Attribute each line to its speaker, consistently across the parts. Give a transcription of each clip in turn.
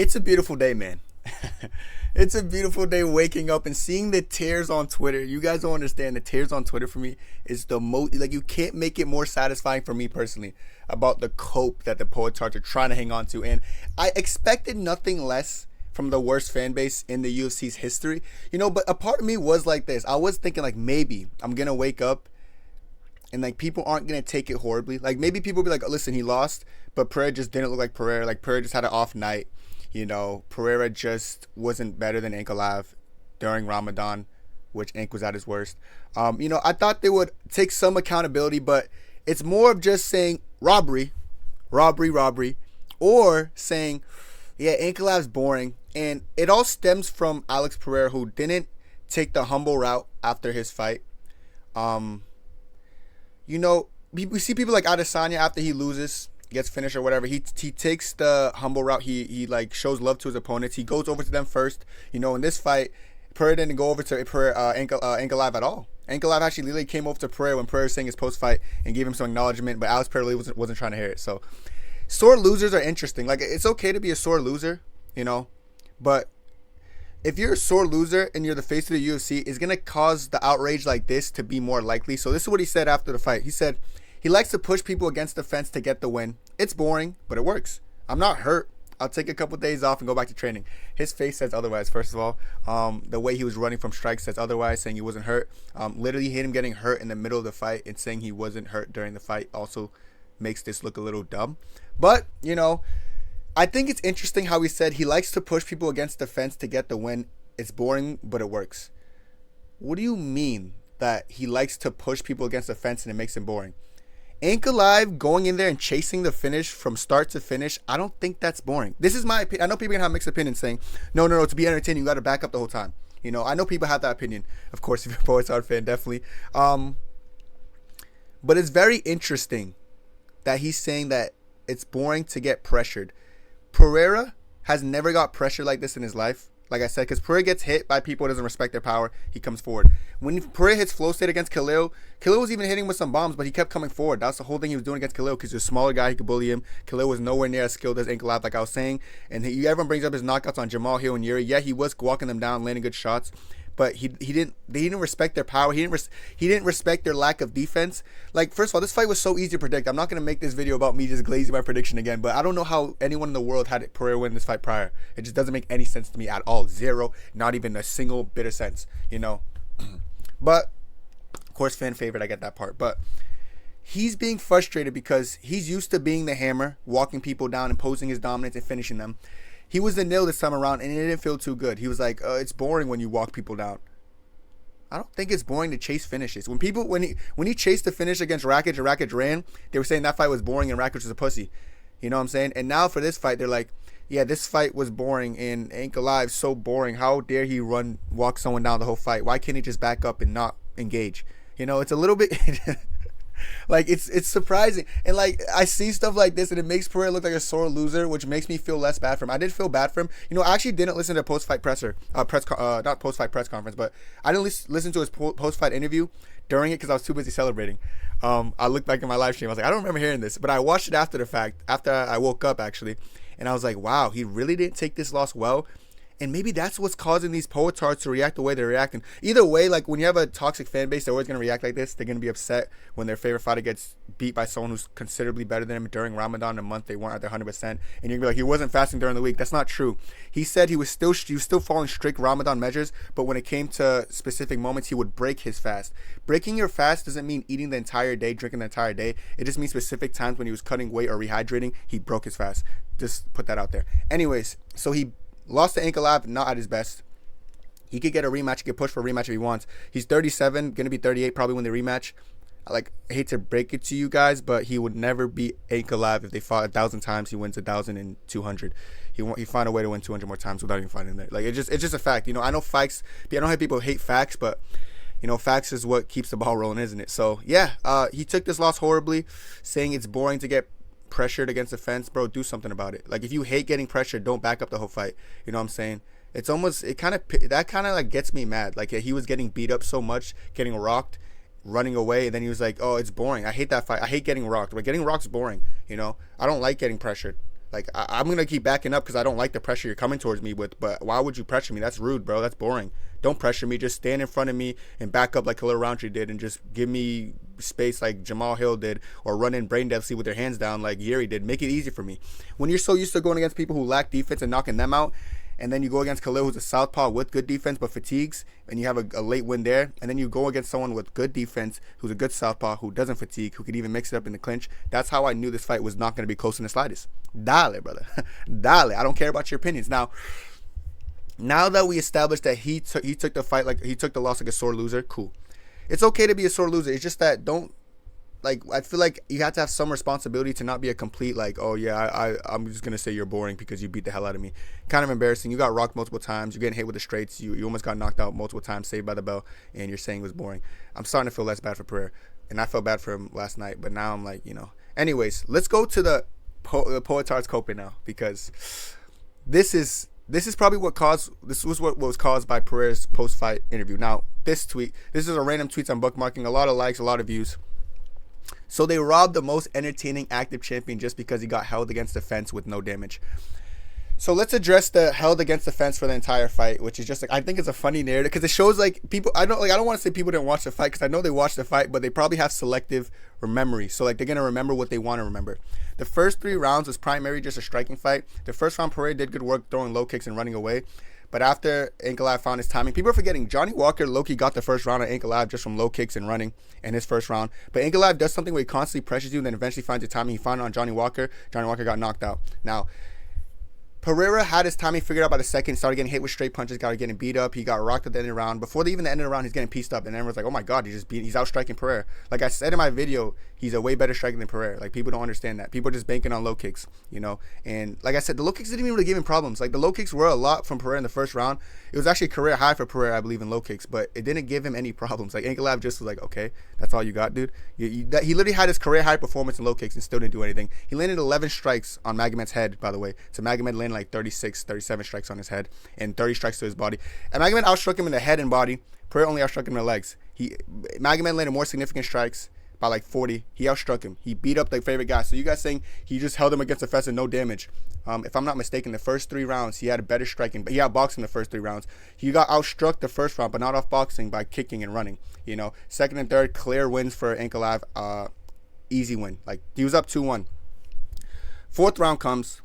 Speaker 1: It's a beautiful day, man. It's a beautiful day waking up and seeing the tears on Twitter. You guys don't understand. The tears on Twitter for me is the most, like, you can't make it more satisfying for me personally about the cope that the Poets are trying to hang on to. And I expected nothing less from the worst fan base in the UFC's history. But a part of me was like this. I was thinking, like, maybe I'm going to wake up and, like, people aren't going to take it horribly. Like, maybe people will be like, oh, listen, he lost, but Pereira just didn't look like Pereira. Like, Pereira just had an off night. Pereira just wasn't better than Ankalaev during Ramadan, which Ank was at his worst. I thought they would take some accountability, but it's more of just saying robbery, or saying, yeah, Ankalaev's boring. And it all stems from Alex Pereira, who didn't take the humble route after his fight. We see people like Adesanya after he loses, gets finished or whatever, he takes the humble route. He like shows love to his opponents. He goes over to them first. In this fight, Pereira didn't go over to Ankalaev at all. Ankalaev actually literally came over to Pereira when Pereira was saying his post fight and gave him some acknowledgement, but Alex Pereira wasn't trying to hear it. So sore losers are interesting. Like, it's okay to be a sore loser, but if you're a sore loser and you're the face of the UFC, it's gonna cause the outrage like this to be more likely. So this is what he said after the fight. He said he likes to push people against the fence to get the win. It's boring, but it works. I'm not hurt. I'll take a couple days off and go back to training. His face says otherwise, first of all. The way he was running from strikes says otherwise, saying he wasn't hurt. Literally him getting hurt in the middle of the fight and saying he wasn't hurt during the fight also makes this look a little dumb. But, I think it's interesting how he said he likes to push people against the fence to get the win. It's boring, but it works. What do you mean that he likes to push people against the fence and it makes him boring? Ankalaev going in there and chasing the finish from start to finish, I don't think that's boring. This is my opinion. I know people can have mixed opinions saying, no, to be entertaining, you got to back up the whole time. I know people have that opinion. Of course, if you're a Poets Art fan, definitely. But it's very interesting that he's saying that it's boring to get pressured. Pereira has never got pressure like this in his life. Like I said, because Pereira gets hit by people who doesn't respect their power, he comes forward. When Pereira hits flow state against Khalil was even hitting with some bombs, but he kept coming forward. That's the whole thing he was doing against Khalil, because he's a smaller guy, he could bully him. Khalil was nowhere near as skilled as Ankalaev, like I was saying. And everyone brings up his knockouts on Jamal Hill and Yuri. Yeah, he was walking them down, landing good shots, but they didn't respect their power. He didn't respect their lack of defense. Like, first of all, this fight was so easy to predict. I'm not going to make this video about me just glazing my prediction again, but I don't know how anyone in the world had Pereira win this fight prior. It just doesn't make any sense to me at all. Zero, not even a single bit of sense, But, of course, fan favorite, I get that part. But he's being frustrated because he's used to being the hammer, walking people down, imposing his dominance and finishing them. He was the nail this time around, and it didn't feel too good. He was like, it's boring when you walk people down. I don't think it's boring to chase finishes. When he chased the finish against Rakic and Rakic ran, they were saying that fight was boring and Rakic was a pussy. You know what I'm saying? And now for this fight, they're like, yeah, this fight was boring and Ankalaev so boring. How dare he walk someone down the whole fight? Why can't he just back up and not engage? It's a little bit... Like, it's surprising. And, like, I see stuff like this and it makes Pereira look like a sore loser, which makes me feel less bad for him. I did feel bad for him. I actually didn't listen to post-fight not post-fight press conference, but I didn't listen to his post-fight interview during it because I was too busy celebrating. I looked back in my live stream. I was like, I don't remember hearing this, but I watched it after the fact, after I woke up, actually. And I was like, wow, he really didn't take this loss well. And maybe that's what's causing these Poets hearts to react the way they're reacting. Either way, like, when you have a toxic fan base, they're always going to react like this. They're going to be upset when their favorite fighter gets beat by someone who's considerably better than him during Ramadan, a month they weren't at their 100%. And you're going to be like, he wasn't fasting during the week. That's not true. He said he was still following strict Ramadan measures, but when it came to specific moments, he would break his fast. Breaking your fast doesn't mean eating the entire day, drinking the entire day. It just means specific times when he was cutting weight or rehydrating, he broke his fast. Just put that out there. Anyways, so he lost to Ankalaev, not at his best. He could get a rematch. He could push for a rematch if he wants. He's 37, going to be 38 probably when they rematch. I hate to break it to you guys, but he would never beat Ankalaev if they fought 1,000 times. He wins 1,200. He find a way to win 200 more times without even fighting there. Like, it's just a fact. I know facts. I know how people hate facts, but facts is what keeps the ball rolling, isn't it? So yeah, he took this loss horribly, saying it's boring to get pressured against the fence. Bro, do something about it. Like, if you hate getting pressured, don't back up the whole fight. You know what I'm saying? That kind of like gets me mad. Like, he was getting beat up so much, getting rocked, running away, and then he was like, oh, it's boring. I hate that fight. I hate getting rocked. But getting rocked's boring. I don't like getting pressured. Like, I'm going to keep backing up because I don't like the pressure you're coming towards me with. But why would you pressure me? That's rude, bro. That's boring. Don't pressure me. Just stand in front of me and back up like Khalil Roundtree did and just give me space like Jamal Hill did, or run in brain dead with their hands down like Yeri did. Make it easy for me. When you're so used to going against people who lack defense and knocking them out, and then you go against Khalil, who's a southpaw with good defense but fatigues, and you have a late win there, and then you go against someone with good defense who's a good southpaw who doesn't fatigue, who could even mix it up in the clinch. That's how I knew this fight was not going to be close in the slightest. Dale, brother. Dale. I don't care about your opinions. Now that we established that he took the fight, like he took the loss like a sore loser, cool. It's okay to be a sore loser. It's just that I feel like you have to have some responsibility to not be a complete, like, oh yeah, I'm just going to say you're boring because you beat the hell out of me. Kind of embarrassing. You got rocked multiple times. You're getting hit with the straights. You almost got knocked out multiple times, saved by the bell, and you're saying it was boring. I'm starting to feel less bad for Pereira, and I felt bad for him last night, but now I'm like, Anyways, let's go to the Poetar's Cope now, because this is probably what was caused by Pereira's post-fight interview. Now, this is a random tweet I'm bookmarking, a lot of likes, a lot of views. So they robbed the most entertaining active champion just because he got held against the fence with no damage. So let's address the held against the fence for the entire fight, which is just like, I think it's a funny narrative because it shows like people, I don't want to say people didn't watch the fight because I know they watched the fight, but they probably have selective memory. So like they're going to remember what they want to remember. The first 3 rounds was primarily just a striking fight. The first round, Pereira did good work throwing low kicks and running away. But after Ankalaev found his timing, people are forgetting Johnny Walker low-key got the first round on Ankalaev just from low kicks and running in his first round. But Ankalaev does something where he constantly pressures you and then eventually finds your timing. He found it on Johnny Walker. Johnny Walker got knocked out. Now, Pereira had his timing figured out by the second, started getting hit with straight punches, got getting beat up. He got rocked at the end of the round. Before even the end of the round, he's getting pieced up. And everyone's like, oh my God, he's outstriking Pereira. Like I said in my video, he's a way better striker than Pereira. Like people don't understand that. People are just banking on low kicks, And like I said, the low kicks didn't even really give him problems. Like the low kicks were a lot from Pereira in the first round. It was actually a career high for Pereira, I believe, in low kicks. But it didn't give him any problems. Like Ankalaev just was like, okay, that's all you got, dude. He literally had his career high performance in low kicks and still didn't do anything. He landed 11 strikes on Magomed's head, by the way. So Magomed landed like 37 strikes on his head and 30 strikes to his body. And Magomed outstruck him in the head and body. Pereira only outstruck him in the legs. Magomed landed more significant strikes by like 40. He outstruck him. He beat up their favorite guy. So you guys saying he just held him against the fence and no damage. If I'm not mistaken, the first 3 rounds he had a better striking, but he outboxed in the first 3 rounds. He got outstruck the first round, but not off boxing by kicking and running. Second and third clear wins for Ankalaev. Easy win. Like he was up 2-1. 4th round comes,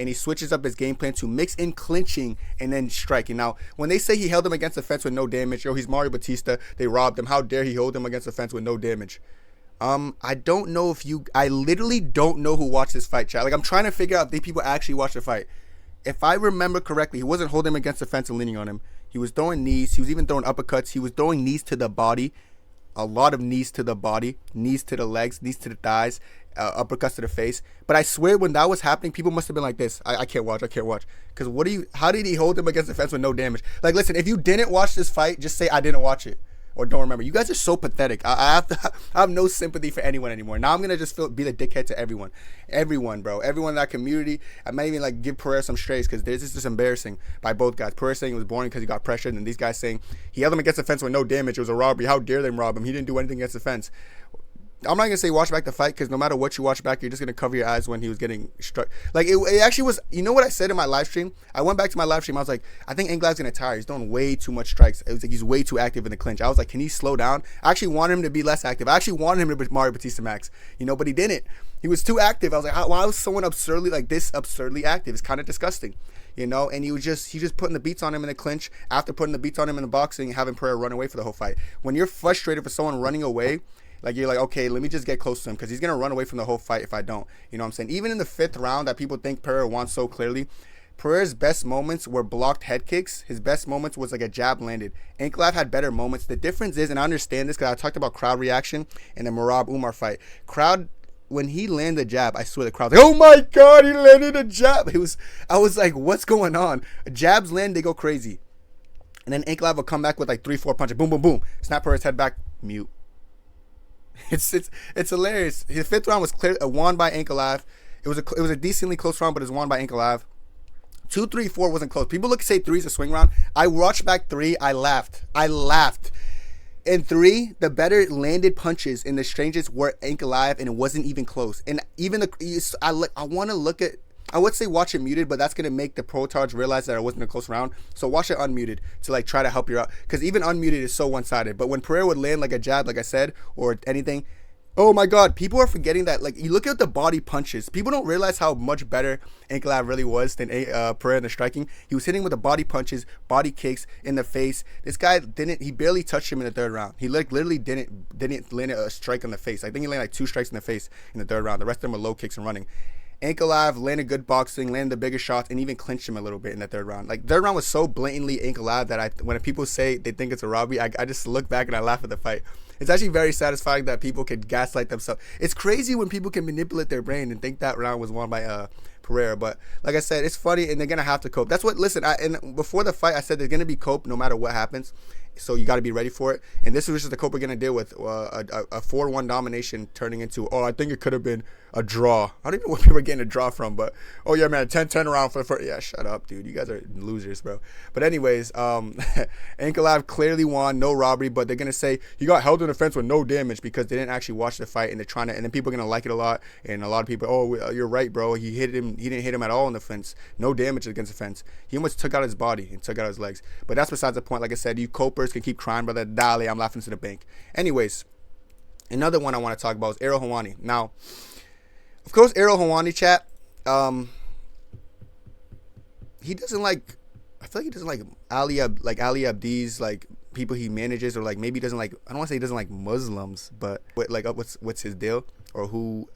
Speaker 1: and he switches up his game plan to mix in clinching and then striking. Now, when they say he held him against the fence with no damage, he's Mario Batista, they robbed him. How dare he hold him against the fence with no damage? I don't know I literally don't know who watched this fight, chat. Like, I'm trying to figure out if these people actually watched the fight. If I remember correctly, he wasn't holding him against the fence and leaning on him. He was throwing knees. He was even throwing uppercuts. He was throwing knees to the body. A lot of knees to the body, knees to the legs, knees to the thighs, uppercuts to the face. But I swear when that was happening, people must have been like this. I can't watch. Because how did he hold him against the fence with no damage? Like, listen, if you didn't watch this fight, just say I didn't watch it or don't remember. You guys are so pathetic. I have no sympathy for anyone anymore. Now I'm going to just be the dickhead to everyone. Everyone, bro. Everyone in that community. I might even give Pereira some strays because this is just embarrassing by both guys. Pereira saying it was boring because he got pressured, and these guys saying he held him against the fence with no damage. It was a robbery. How dare them rob him? He didn't do anything against the fence. I'm not going to say watch back the fight because no matter what you watch back, you're just going to cover your eyes when he was getting struck. Like, it actually was, what I said in my live stream? I went back to my live stream. I was like, I think Ankalaev's going to tire. He's doing way too much strikes. It was like he's way too active in the clinch. I was like, can he slow down? I actually wanted him to be less active. I actually wanted him to be Mario Batista Max, but he didn't. He was too active. I was like, why was someone absurdly active? It's kind of disgusting. And he just putting the beats on him in the clinch after putting the beats on him in the boxing and having Pereira run away for the whole fight. When you're frustrated for someone running away, like, you're like, okay, let me just get close to him because he's going to run away from the whole fight if I don't. You know what I'm saying? Even in the 5th round that people think Pereira won so clearly, Pereira's best moments were blocked head kicks. His best moments was like a jab landed. Ankalaev had better moments. The difference is, and I understand this because I talked about crowd reaction in the Merab Umar fight. Crowd, when he landed a jab, I swear the crowd was like, oh my God, he landed a jab. I was like, what's going on? Jabs land, they go crazy. And then Ankalaev will come back with like 3-4 punches. Boom, boom, boom. Snap Pereira's head back. Mute. It's hilarious. His 5th round was won by Ankalaev. It was a decently close round, but it was won by Ankalaev. 2, 3, 4 wasn't close. People say 3 is a swing round. I watched back 3. I laughed. And 3, the better landed punches in the strangest were Alive, and it wasn't even close. And even I want to look at. I would say watch it muted, but that's gonna make the protards realize that it wasn't a close round. So watch it unmuted to like try to help you out, because even unmuted is so one-sided. But when Pereira would land like a jab, like I said, or anything, oh my God, people are forgetting that. Like, you look at the body punches, people don't realize how much better Alive really was than Pereira in the striking. He was hitting with the body punches, body kicks in the face. This guy he barely touched him in the 3rd round. He like literally didn't land a strike on the face. I think he landed like 2 strikes in the face in the 3rd round. The rest of them were low kicks and running. Alive landed good boxing, landed the bigger shots, and even clinched him a little bit in the 3rd round. Like, 3rd round was so blatantly Alive that when people say they think it's a robbery, I just look back and I laugh at the fight. It's actually very satisfying that people could gaslight themselves. It's crazy when people can manipulate their brain and think that round was won by Pereira. But like I said, it's funny, and they're gonna have to cope. That's what. Listen, and before the fight, I said there's gonna be cope no matter what happens. So you got to be ready for it. And this is just the cope we're gonna deal with. A 4-1 domination turning into, I think it could have been a draw. I don't even know where people are getting a draw from, but oh yeah, man, 10-10 round for the first. Yeah, shut up, dude. You guys are losers, bro. But anyways, Alive clearly won, no robbery, but they're gonna say he got held in the fence with no damage because they didn't actually watch the fight, and they're trying to. And then people are gonna like it a lot, and a lot of people, you're right, bro. He didn't hit him at all in the fence. No damage against the fence. He almost took out his body and took out his legs. But that's besides the point. Like I said, you copers can keep crying, brother. Dale, I'm laughing to the bank. Anyways, another one I want to talk about is Ariel Helwani. Now, of course, Ariel Helwani, chat. He doesn't like. I feel like he doesn't like Ali Abdi's like people he manages, or like maybe he doesn't like. I don't want to say he doesn't like Muslims, but like what's his deal, or who?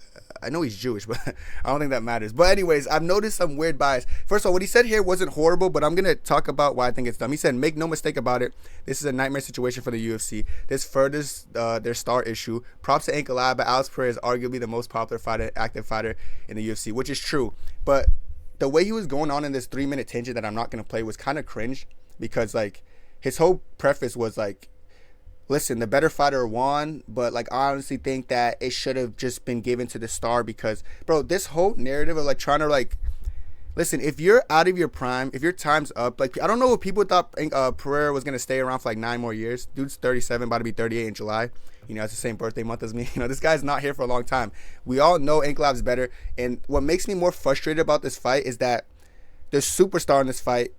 Speaker 1: I know he's Jewish, but I don't think that matters. But anyways, I've noticed some weird bias. First of all, what he said here wasn't horrible, but I'm gonna talk about why I think it's dumb. He said, "Make no mistake about it, this is a nightmare situation for the UFC. This furthers their star issue. Props to Alive, but Alex Pereira is arguably the most popular fighter, active fighter in the UFC, which is true. But the way he was going on in this 3-minute tangent that I'm not gonna play was kind of cringe, because like his whole preface was like, listen, the better fighter won, but like I honestly think that it should have just been given to the star, because bro, this whole narrative of like trying to like, listen, if you're out of your prime, if your time's up, like I don't know if people thought Pereira was gonna stay around for like 9 more years. Dude's 37, about to be 38 in July. You know, it's the same birthday month as me. You know, this guy's not here for a long time. We all know Alive's better, and what makes me more frustrated about this fight is that the superstar in this fight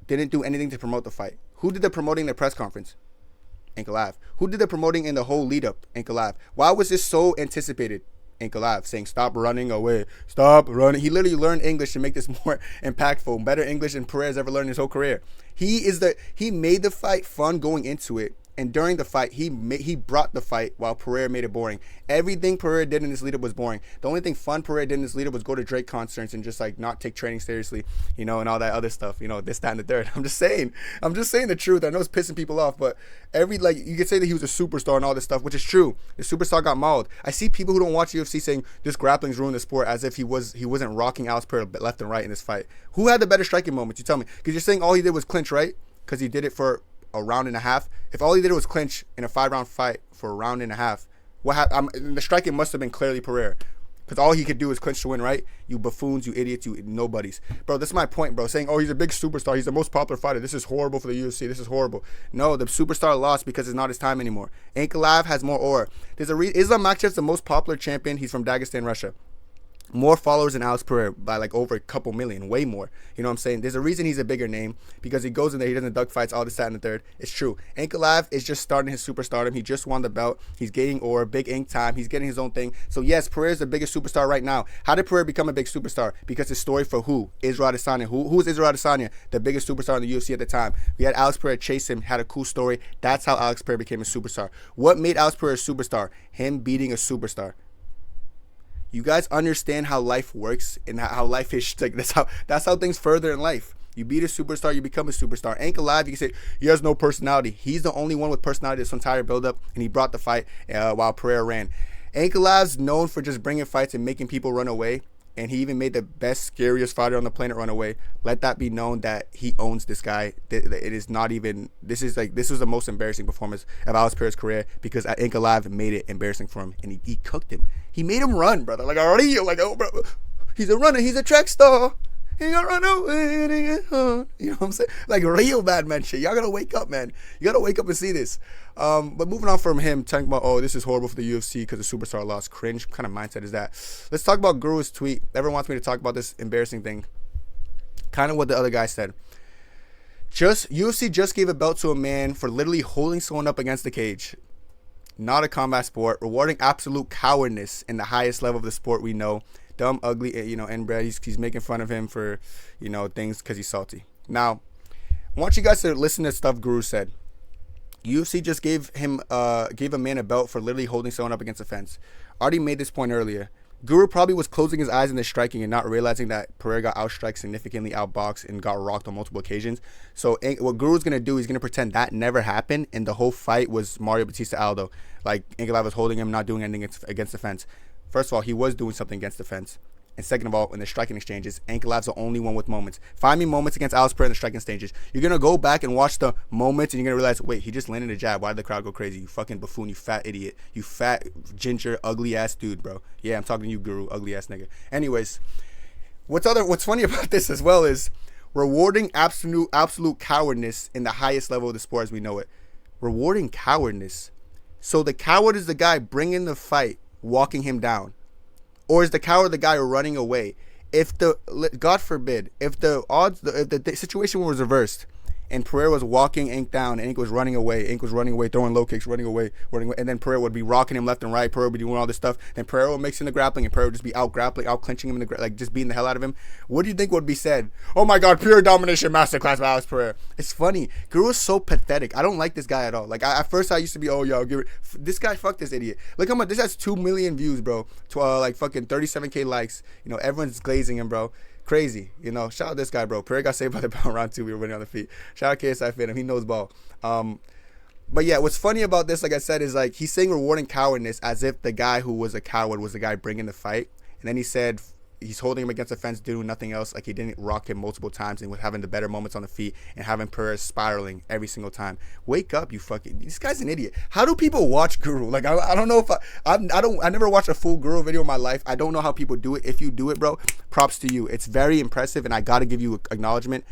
Speaker 1: didn't do anything to promote the fight. Who did the promoting in the press conference? Alive. Who did the promoting in the whole lead up? Alive. Why was this so anticipated? Alive, saying stop running away, stop running. He literally learned English to make this more impactful, better English than Pereira's ever learned in his whole career. He made the fight fun going into it, and during the fight he brought the fight while Pereira made it boring. Everything Pereira did in this lead up was boring. The only thing fun Pereira did in this lead up was go to Drake concerts and just like not take training seriously, you know, and all that other stuff, you know, this, that, and the third. I'm just saying the truth. I know it's pissing people off, but you could say that he was a superstar and all this stuff, which is true. The superstar got mauled. I see people who don't watch UFC saying this grappling's ruined the sport, as if he wasn't rocking Alex Pereira left and right in this fight. Who had the better striking moments? You tell me, because you're saying all he did was clinch, right? Because he did it for a round and a half. If all he did was clinch in a 5-round fight for a round and a half, the striking must have been clearly Pereira, because all he could do is clinch to win, right? You buffoons, you idiots, you nobodies. Bro, this is my point, bro. Saying, he's a big superstar, he's the most popular fighter, this is horrible for the UFC, this is horrible. No, the superstar lost because it's not his time anymore. Alive has more aura. Islam Makhachev's the most popular champion. He's from Dagestan, Russia. More followers than Alex Pereira by like over a couple million, way more. You know what I'm saying? There's a reason he's a bigger name, because he goes in there, he doesn't duck fights, all this, that, and the third. It's true. Alive is just starting his superstardom. He just won the belt. He's gaining aura, big ink time. He's getting his own thing. So yes, Pereira's the biggest superstar right now. How did Pereira become a big superstar? Because his story for who? Israel Adesanya. Who is Israel Adesanya? The biggest superstar in the UFC at the time. We had Alex Pereira chase him, had a cool story. That's how Alex Pereira became a superstar. What made Alex Pereira a superstar? Him beating a superstar. You guys understand how life works and how life is like that's how things further in life. You beat a superstar, you become a superstar. Alive, you can say he has no personality. He's the only one with personality this entire build-up, and he brought the fight while Pereira ran. Alive's known for just bringing fights and making people run away, and he even made the best, scariest fighter on the planet run away. Let that be known that he owns this guy. It is not even. This was the most embarrassing performance of Alex Pereira's career, because Alive made it embarrassing for him, and he cooked him. He made him run, brother. Like already, you're like, oh, bro, he's a runner. He's a track star. You gotta run away. You know what I'm saying? Like real bad man shit. Y'all gotta wake up, man. You gotta wake up and see this. But moving on from him talking about, oh, this is horrible for the UFC because the superstar lost. Cringe. What kind of mindset is that? Let's talk about Guru's tweet. Everyone wants me to talk about this embarrassing thing. Kind of what the other guy said. UFC just gave a belt to a man for literally holding someone up against the cage. Not a combat sport, rewarding absolute cowardness in the highest level of the sport we know. Dumb, ugly, inbred. He's making fun of him for, things because he's salty. Now, I want you guys to listen to stuff Guru said. UFC just gave a man a belt for literally holding someone up against the fence. Already made this point earlier. Guru probably was closing his eyes in the striking and not realizing that Pereira got outstriked, significantly outboxed, and got rocked on multiple occasions. So what Guru's going to do, he's going to pretend that never happened, and the whole fight was Mario Batista Aldo. Like, Ankalaev was holding him, not doing anything against the fence. First of all, he was doing something against the fence. And second of all, in the striking exchanges, Ankalaev's the only one with moments. Find me moments against Alex Pereira in the striking exchanges. You're going to go back and watch the moments, and you're going to realize, wait, he just landed a jab. Why did the crowd go crazy? You fucking buffoon, you fat idiot. You fat, ginger, ugly-ass dude, bro. Yeah, I'm talking to you, Guru, ugly-ass nigga. Anyways, what's funny about this as well is rewarding absolute cowardness in the highest level of the sport as we know it. Rewarding cowardness. So the coward is the guy bringing the fight, walking him down. Or is the coward the guy running away? If God forbid, if the situation was reversed and Pereira was walking Ink down and Ink was running away, throwing low kicks, running away, and then Pereira would be rocking him left and right, Pereira would be doing all this stuff, then Pereira would mix in the grappling and Pereira would just be out grappling, out clinching him just beating the hell out of him. What do you think would be said? Oh my God, pure domination masterclass by Alex Pereira. It's funny. Guru is so pathetic. I don't like this guy at all. Like at first I used to be, oh yo, this guy, fuck this idiot. Look how much, this has 2 million views, bro. Like fucking 37K likes. Everyone's glazing him, bro. Crazy, shout out this guy, bro. Pereira got saved by the pound round 2. We were winning on the feet. Shout out KSI Phantom. He knows ball. But yeah, what's funny about this, like I said, is like he's saying rewarding cowardness as if the guy who was a coward was the guy bringing the fight. And then he said he's holding him against the fence, doing nothing else. Like he didn't rock him multiple times and was having the better moments on the feet and having Pereira spiraling every single time. Wake up, you fucking. This guy's an idiot. How do people watch Guru? Like I don't know if I never watched a full Guru video in my life. I don't know how people do it. If you do it, bro, props to you. It's very impressive, and I gotta give you acknowledgement.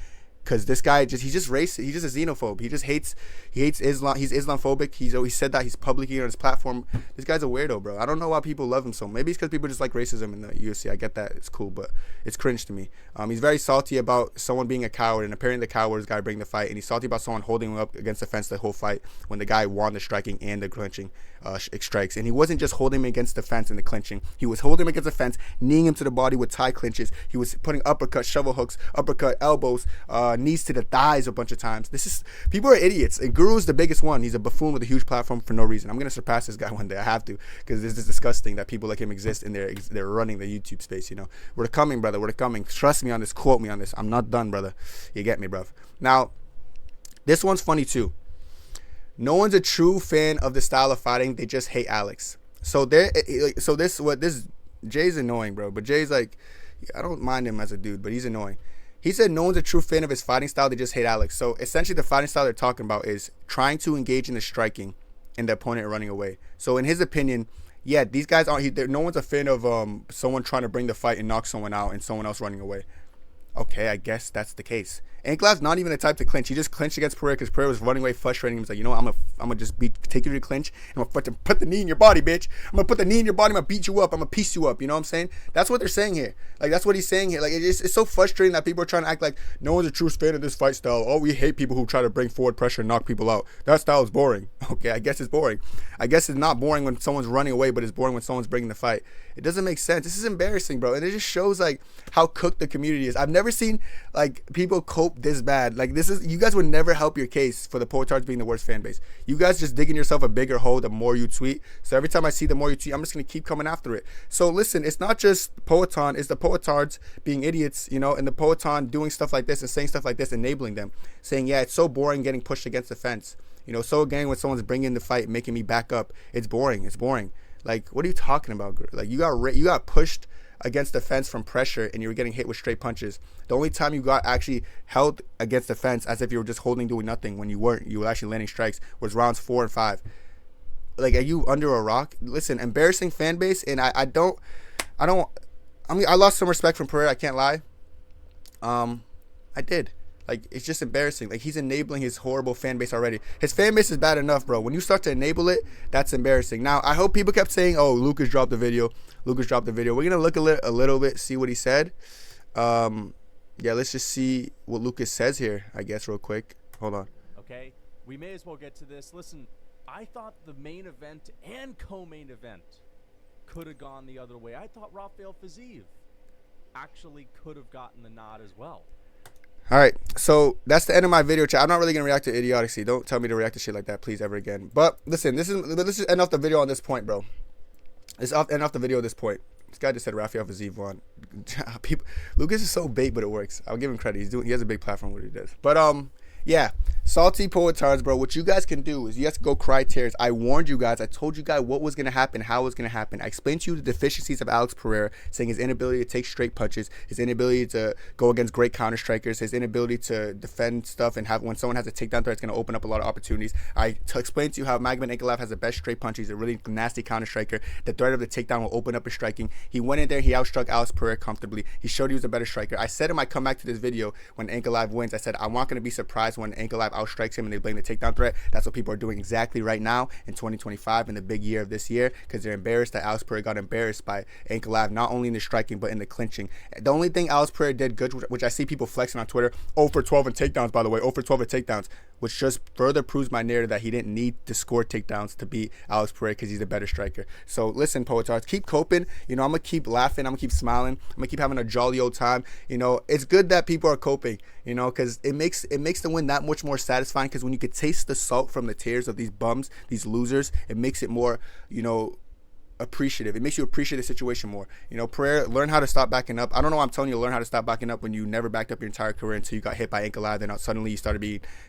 Speaker 1: Because this guy he's just racist. He's just a xenophobe. He hates Islam. He's Islamophobic. He's always said that. He's publicly on his platform. This guy's a weirdo, bro. I don't know why people love him so. Maybe it's because people just like racism in the UFC. I get that. It's cool, but it's cringe to me. He's very salty about someone being a coward, and apparently the coward is the guy bringing the fight. And he's salty about someone holding him up against the fence the whole fight when the guy won the striking and the clinching strikes. And he wasn't just holding him against the fence and the clinching. He was holding him against the fence, kneeing him to the body with tie clinches. He was putting uppercut, shovel hooks, uppercut, elbows, knees to the thighs a bunch of times. People are idiots, and Guru's the biggest one. He's a buffoon with a huge platform for no reason. I'm gonna surpass this guy one day. I have to, because this is disgusting that people like him exist and they're running the YouTube space. We're coming, brother. We're coming. Trust me on this. Quote me on this. I'm not done, brother. You get me, bruv. Now, this one's funny too. No one's a true fan of the style of fighting. They just hate Alex. Jay's annoying, bro. But Jay's like, I don't mind him as a dude, but he's annoying. He said no one's a true fan of his fighting style. They just hate Alex. So essentially the fighting style they're talking about is trying to engage in the striking and the opponent running away. So in his opinion, yeah, these guys no one's a fan of someone trying to bring the fight and knock someone out and someone else running away. Okay, I guess that's the case. Ankalaev's not even the type to clinch. He just clinched against Pereira because Pereira was running away, frustrating him. He's like, I'm gonna just take you to the clinch, and I'm gonna put the knee in your body, bitch. I'm gonna put the knee in your body. I'm gonna beat you up. I'm gonna piece you up. You know what I'm saying? That's what they're saying here. Like that's what he's saying here. Like it's so frustrating that people are trying to act like no one's a true fan of this fight style. Oh, we hate people who try to bring forward pressure and knock people out. That style is boring. Okay, I guess it's boring. I guess it's not boring when someone's running away, but it's boring when someone's bringing the fight. It doesn't make sense. This is embarrassing, bro, and it just shows like how cooked the community is. I've never seen like people cope this bad. Like you guys would never help your case for the Poetards being the worst fan base. You guys just digging yourself a bigger hole the more you tweet. So every time I see the more you tweet, I'm just gonna keep coming after it. So listen, it's not just Poetan, it's the Poetards being idiots, and the Poetan doing stuff like this and saying stuff like this, enabling them, saying, yeah, it's so boring getting pushed against the fence. So again, when someone's bringing the fight, making me back up, it's boring. It's boring. Like, what are you talking about? Like, you got pushed against the fence from pressure and you were getting hit with straight punches. The only time you got actually held against the fence as if you were just holding, doing nothing, when you weren't, you were actually landing strikes, was rounds 4 and 5. Like, are you under a rock? Listen, embarrassing fan base, and I lost some respect from Pereira, I can't lie. I did. Like, it's just embarrassing. Like, he's enabling his horrible fan base already. His fan base is bad enough, bro. When you start to enable it, that's embarrassing. Now, I hope people kept saying, oh, Lucas dropped the video. Lucas dropped the video. We're going to look a little bit, see what he said. Yeah, let's just see what Lucas says here, I guess, real quick. Hold on.
Speaker 2: Okay, we may as well get to this. Listen, I thought the main event and co-main event could have gone the other way. I thought Rafael Fiziev actually could have gotten the nod as well.
Speaker 1: All right, so that's the end of my video, chat. I'm not really gonna react to idiocy. Don't tell me to react to shit like that, please, ever again. But listen, let's just end off the video on this point, bro. Let's end off the video at this point. This guy just said Rafael Fiziev won. Lucas is so bait, but it works. I'll give him credit. He has a big platform what he does. But yeah, salty poetards, bro. What you guys can do is you have to go cry tears. I warned you guys. I told you guys what was going to happen, how it was going to happen. I explained to you the deficiencies of Alex Pereira, saying his inability to take straight punches, his inability to go against great counter strikers, his inability to defend stuff, and have when someone has a takedown threat, it's going to open up a lot of opportunities. I explained to you how Magomed Ankalaev has the best straight punch. He's a really nasty counter striker. The threat of the takedown will open up his striking. He went in there. He outstruck Alex Pereira comfortably. He showed he was a better striker. I said in my comeback to this video when Ankalaev wins, I said I'm not going to be surprised when Ankalaev outstrikes him and they blame the takedown threat. That's what people are doing exactly right now in 2025 in the big year of this year, because they're embarrassed that Alex Pereira got embarrassed by Ankalaev, not only in the striking but in the clinching. The only thing Alex Pereira did good, which I see people flexing on Twitter, 0 for 12 in takedowns, by the way, 0 for 12 in takedowns, which just further proves my narrative that he didn't need to score takedowns to beat Alex Pereira because he's a better striker. So listen, poetards, keep coping. You know, I'm gonna keep laughing. I'm gonna keep smiling. I'm gonna keep having a jolly old time. You know, it's good that people are coping. You know, because it makes the win that much more satisfying. Because when you could taste the salt from the tears of these bums, these losers, it makes it more, you know, appreciative. It makes you appreciate the situation more. You know, Pereira, learn how to stop backing up. I don't know why I'm telling you to learn how to stop backing up when you never backed up your entire career until you got hit by Ankalaev, then suddenly you started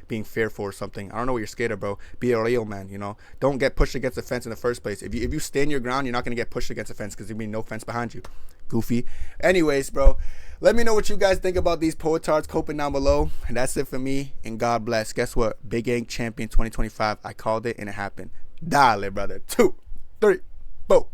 Speaker 1: being fearful or something. I don't know what you're scared of, bro. Be a real man, you know. Don't get pushed against the fence in the first place. If you stand your ground, you're not going to get pushed against the fence because there'll be no fence behind you. Goofy. Anyways, bro, let me know what you guys think about these poetards coping down below. And that's it for me, and God bless. Guess what? Big Ink Champion 2025. I called it and it happened. Dale, brother. 2, 3, 4.